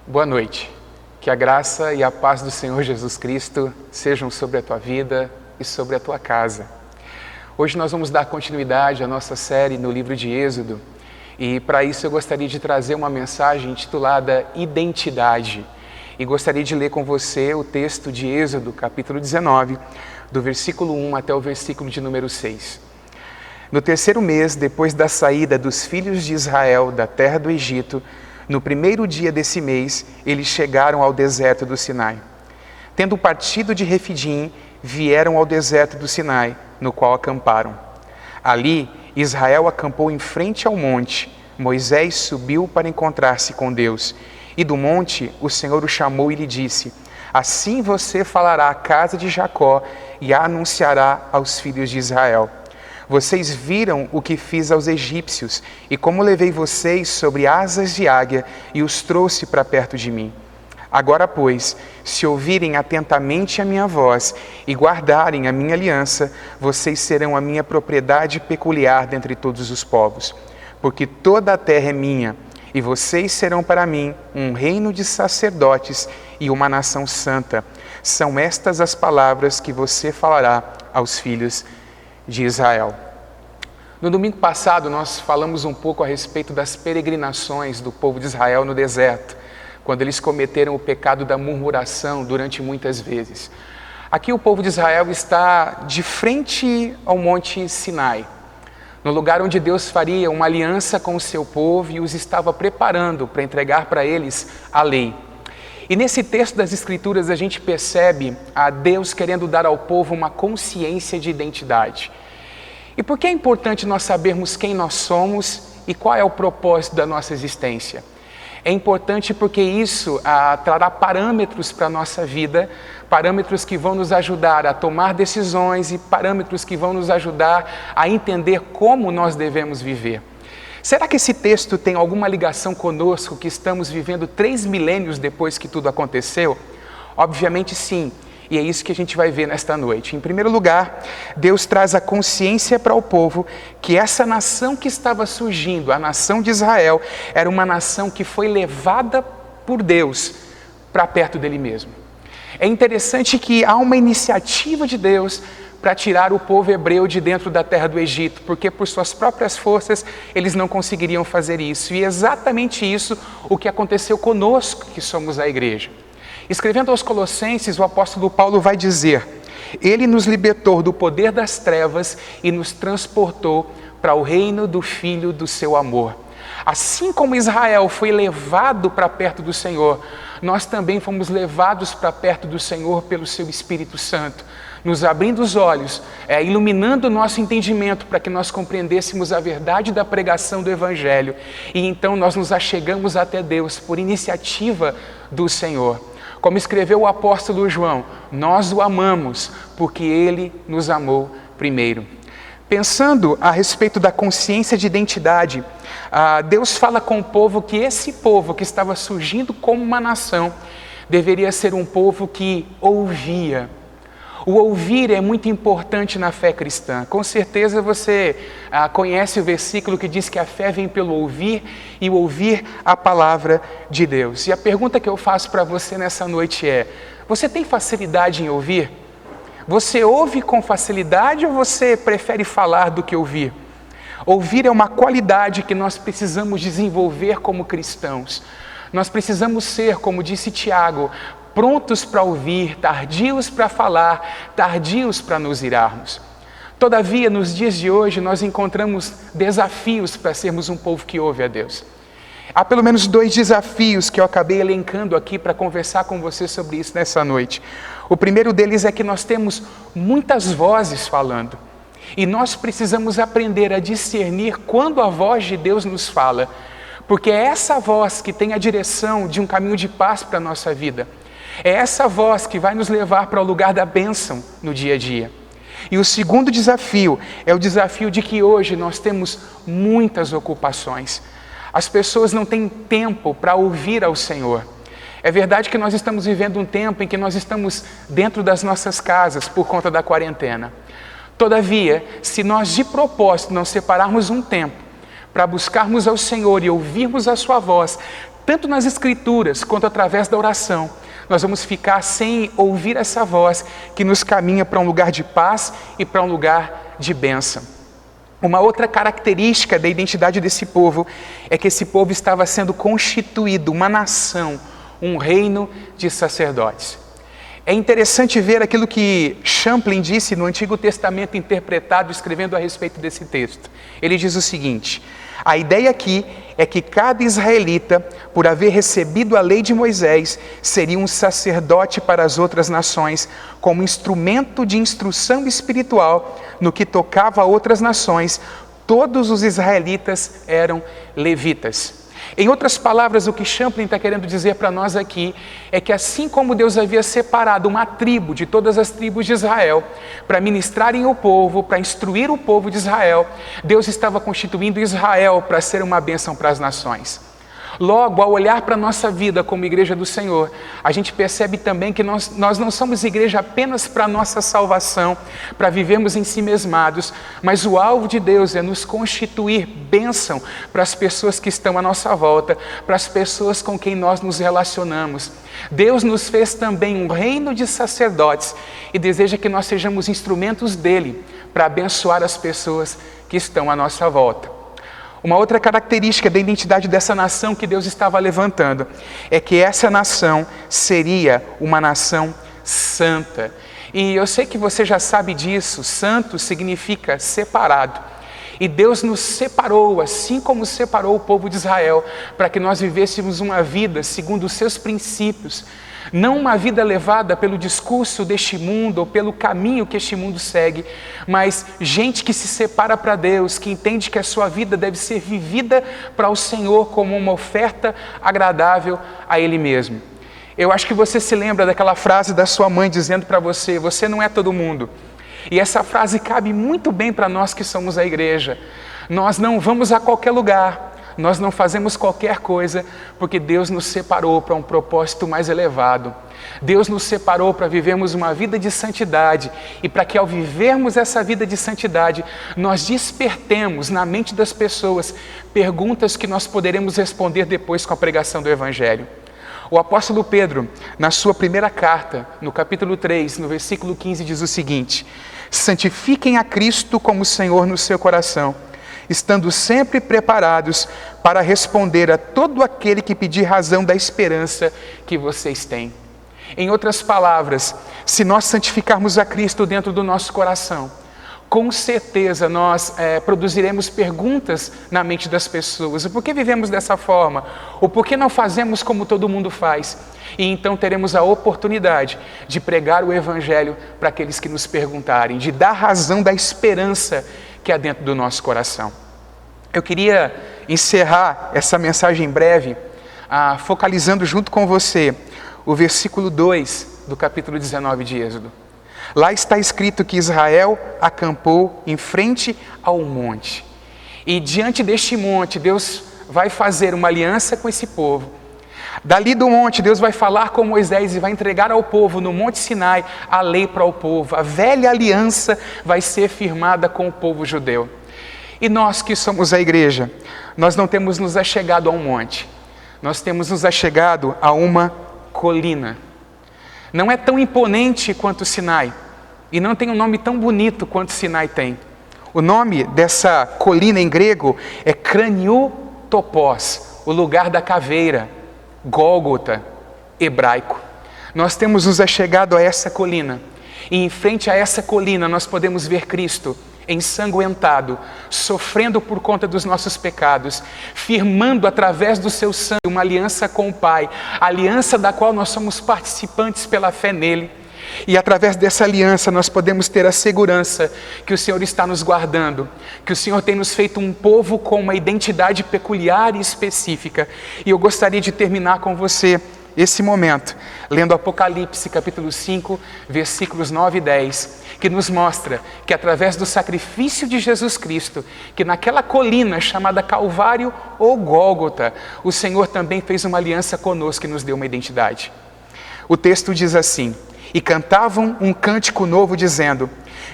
Boa noite. Que a graça e a paz do Senhor Jesus Cristo sejam sobre a tua vida e sobre a tua casa. Hoje nós vamos dar continuidade à nossa série no livro de Êxodo e para isso eu gostaria de trazer uma mensagem intitulada Identidade. E gostaria de ler com você o texto de Êxodo, capítulo 19, do versículo 1 até o versículo de número 6. No terceiro mês, depois da saída dos filhos de Israel da terra do Egito, no primeiro dia desse mês, eles chegaram ao deserto do Sinai. Tendo partido de Refidim, vieram ao deserto do Sinai, no qual acamparam. Ali, Israel acampou em frente ao monte. Moisés subiu para encontrar-se com Deus. E do monte, o Senhor o chamou e lhe disse: Assim você falará à casa de Jacó e a anunciará aos filhos de Israel. Vocês viram o que fiz aos egípcios e como levei vocês sobre asas de águia e os trouxe para perto de mim. Agora, pois, se ouvirem atentamente a minha voz e guardarem a minha aliança, vocês serão a minha propriedade peculiar dentre todos os povos. Porque toda a terra é minha, e vocês serão para mim um reino de sacerdotes e uma nação santa. São estas as palavras que você falará aos filhos de Israel. No domingo passado nós falamos um pouco a respeito das peregrinações do povo de Israel no deserto, quando eles cometeram o pecado da murmuração durante muitas vezes. Aqui o povo de Israel está de frente ao monte Sinai, no lugar onde Deus faria uma aliança com o seu povo e os estava preparando para entregar para eles a lei. E nesse texto das Escrituras a gente percebe a Deus querendo dar ao povo uma consciência de identidade. E por que é importante nós sabermos quem nós somos e qual é o propósito da nossa existência? É importante porque isso trará parâmetros para a nossa vida, parâmetros que vão nos ajudar a tomar decisões e parâmetros que vão nos ajudar a entender como nós devemos viver. Será que esse texto tem alguma ligação conosco que estamos vivendo 3 milênios depois que tudo aconteceu? Obviamente sim, e é isso que a gente vai ver nesta noite. Em primeiro lugar, Deus traz a consciência para o povo que essa nação que estava surgindo, a nação de Israel, era uma nação que foi levada por Deus para perto dele mesmo. É interessante que há uma iniciativa de Deus para tirar o povo hebreu de dentro da terra do Egito, porque por suas próprias forças eles não conseguiriam fazer isso. E é exatamente isso o que aconteceu conosco, que somos a igreja. Escrevendo aos Colossenses, o apóstolo Paulo vai dizer: Ele nos libertou do poder das trevas e nos transportou para o reino do Filho do seu amor. Assim como Israel foi levado para perto do Senhor, nós também fomos levados para perto do Senhor pelo seu Espírito Santo, nos abrindo os olhos, iluminando o nosso entendimento para que nós compreendêssemos a verdade da pregação do Evangelho. E então nós nos achegamos até Deus por iniciativa do Senhor. Como escreveu o apóstolo João, nós o amamos porque ele nos amou primeiro. Pensando a respeito da consciência de identidade, Deus fala com o povo que esse povo que estava surgindo como uma nação deveria ser um povo que ouvia. O ouvir é muito importante na fé cristã. Com certeza você conhece o versículo que diz que a fé vem pelo ouvir e o ouvir a palavra de Deus. E a pergunta que eu faço para você nessa noite é: você tem facilidade em ouvir? Você ouve com facilidade ou você prefere falar do que ouvir? Ouvir é uma qualidade que nós precisamos desenvolver como cristãos. Nós precisamos ser, como disse Tiago, prontos para ouvir, tardios para falar, tardios para nos irarmos. Todavia, nos dias de hoje, nós encontramos desafios para sermos um povo que ouve a Deus. Há pelo menos 2 desafios que eu acabei elencando aqui para conversar com você sobre isso nessa noite. O primeiro deles é que nós temos muitas vozes falando. E nós precisamos aprender a discernir quando a voz de Deus nos fala. Porque é essa voz que tem a direção de um caminho de paz para a nossa vida. É essa voz que vai nos levar para o lugar da bênção no dia a dia. E o segundo desafio é o desafio de que hoje nós temos muitas ocupações. As pessoas não têm tempo para ouvir ao Senhor. É verdade que nós estamos vivendo um tempo em que nós estamos dentro das nossas casas por conta da quarentena. Todavia, se nós de propósito não separarmos um tempo para buscarmos ao Senhor e ouvirmos a sua voz, tanto nas Escrituras quanto através da oração, nós vamos ficar sem ouvir essa voz que nos caminha para um lugar de paz e para um lugar de bênção. Uma outra característica da identidade desse povo é que esse povo estava sendo constituído, uma nação, um reino de sacerdotes. É interessante ver aquilo que Champlin disse no Antigo Testamento interpretado, escrevendo a respeito desse texto. Ele diz o seguinte: a ideia aqui é que cada israelita, por haver recebido a lei de Moisés, seria um sacerdote para as outras nações, como instrumento de instrução espiritual no que tocava a outras nações. Todos os israelitas eram levitas. Em outras palavras, o que Champlin está querendo dizer para nós aqui é que assim como Deus havia separado uma tribo de todas as tribos de Israel para ministrarem o povo, para instruir o povo de Israel, Deus estava constituindo Israel para ser uma bênção para as nações. Logo, ao olhar para a nossa vida como igreja do Senhor, a gente percebe também que nós não somos igreja apenas para a nossa salvação, para vivermos em si mesmados, mas o alvo de Deus é nos constituir bênção para as pessoas que estão à nossa volta, para as pessoas com quem nós nos relacionamos. Deus nos fez também um reino de sacerdotes e deseja que nós sejamos instrumentos dele para abençoar as pessoas que estão à nossa volta. Uma outra característica da identidade dessa nação que Deus estava levantando é que essa nação seria uma nação santa. E eu sei que você já sabe disso, santo significa separado. E Deus nos separou, assim como separou o povo de Israel, para que nós vivêssemos uma vida segundo os seus princípios. Não uma vida levada pelo discurso deste mundo ou pelo caminho que este mundo segue, mas gente que se separa para Deus, que entende que a sua vida deve ser vivida para o Senhor como uma oferta agradável a Ele mesmo. Eu acho que você se lembra daquela frase da sua mãe dizendo para você: você não é todo mundo. E essa frase cabe muito bem para nós que somos a igreja. Nós não vamos a qualquer lugar. Nós não fazemos qualquer coisa porque Deus nos separou para um propósito mais elevado. Deus nos separou para vivermos uma vida de santidade e para que ao vivermos essa vida de santidade, nós despertemos na mente das pessoas perguntas que nós poderemos responder depois com a pregação do Evangelho. O apóstolo Pedro, na sua primeira carta, no capítulo 3, no versículo 15, diz o seguinte: santifiquem a Cristo como Senhor no seu coração, estando sempre preparados para responder a todo aquele que pedir razão da esperança que vocês têm. Em outras palavras, se nós santificarmos a Cristo dentro do nosso coração, com certeza nós produziremos perguntas na mente das pessoas. Por que vivemos dessa forma? Ou por que não fazemos como todo mundo faz? E então teremos a oportunidade de pregar o Evangelho para aqueles que nos perguntarem, de dar razão da esperança que há dentro do nosso coração. Eu queria encerrar essa mensagem breve, focalizando junto com você o versículo 2 do capítulo 19 de Êxodo. Lá está escrito que Israel acampou em frente ao monte. E diante deste monte, Deus vai fazer uma aliança com esse povo. Dali do monte, Deus vai falar com Moisés e vai entregar ao povo, no Monte Sinai, a lei para o povo. A velha aliança vai ser firmada com o povo judeu. E nós que somos a igreja, nós não temos nos achegado a um monte. Nós temos nos achegado a uma colina. Não é tão imponente quanto o Sinai. E não tem um nome tão bonito quanto o Sinai tem. O nome dessa colina em grego é Craniotopós, o lugar da caveira. Gólgota, hebraico. Nós temos nos achegado a essa colina, e em frente a essa colina nós podemos ver Cristo ensanguentado, sofrendo por conta dos nossos pecados, firmando através do seu sangue uma aliança com o Pai, aliança da qual nós somos participantes pela fé nele. E através dessa aliança nós podemos ter a segurança que o Senhor está nos guardando, que o Senhor tem nos feito um povo com uma identidade peculiar e específica. E eu gostaria de terminar com você esse momento, lendo Apocalipse capítulo 5, versículos 9 e 10, que nos mostra que através do sacrifício de Jesus Cristo, que naquela colina chamada Calvário ou Gólgota, o Senhor também fez uma aliança conosco e nos deu uma identidade. O texto diz assim: e cantavam um cântico novo dizendo: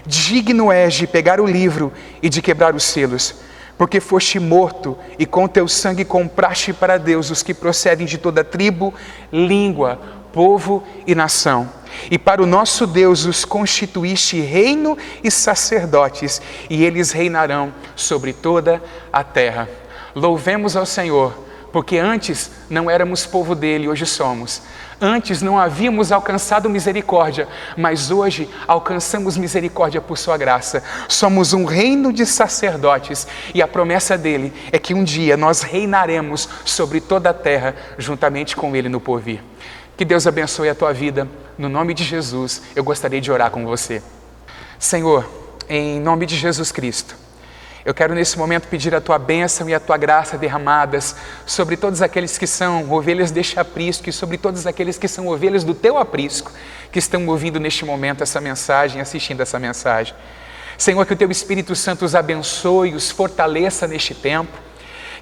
digno és de pegar o livro e de quebrar os selos, porque foste morto e com teu sangue compraste para Deus os que procedem de toda tribo, língua, povo e nação. E para o nosso Deus os constituíste reino e sacerdotes, e eles reinarão sobre toda a terra. Louvemos ao Senhor, porque antes não éramos povo dele, hoje somos. Antes não havíamos alcançado misericórdia, mas hoje alcançamos misericórdia por sua graça. Somos um reino de sacerdotes, e a promessa dele é que um dia nós reinaremos sobre toda a terra, juntamente com ele no porvir. Que Deus abençoe a tua vida. No nome de Jesus, eu gostaria de orar com você. Senhor, em nome de Jesus Cristo, eu quero nesse momento pedir a tua bênção e a tua graça derramadas sobre todos aqueles que são ovelhas deste aprisco e sobre todos aqueles que são ovelhas do teu aprisco, que estão ouvindo neste momento essa mensagem, assistindo essa mensagem. Senhor, que o teu Espírito Santo os abençoe, os fortaleça neste tempo.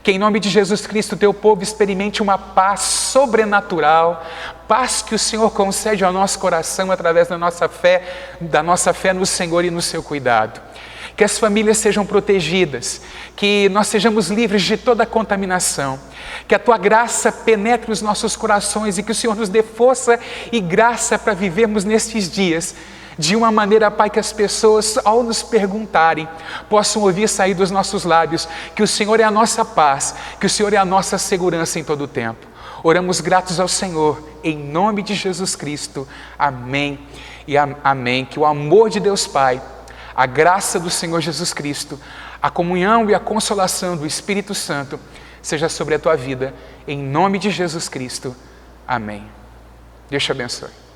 Que em nome de Jesus Cristo o teu povo experimente uma paz sobrenatural, paz que o Senhor concede ao nosso coração através da nossa fé no Senhor e no seu cuidado. Que as famílias sejam protegidas, que nós sejamos livres de toda contaminação, que a tua graça penetre os nossos corações e que o Senhor nos dê força e graça para vivermos nestes dias de uma maneira, Pai, que as pessoas, ao nos perguntarem, possam ouvir sair dos nossos lábios que o Senhor é a nossa paz, que o Senhor é a nossa segurança em todo o tempo. Oramos gratos ao Senhor, em nome de Jesus Cristo. Amém e amém. Que o amor de Deus Pai, a graça do Senhor Jesus Cristo, a comunhão e a consolação do Espírito Santo seja sobre a tua vida, em nome de Jesus Cristo. Amém. Deus te abençoe.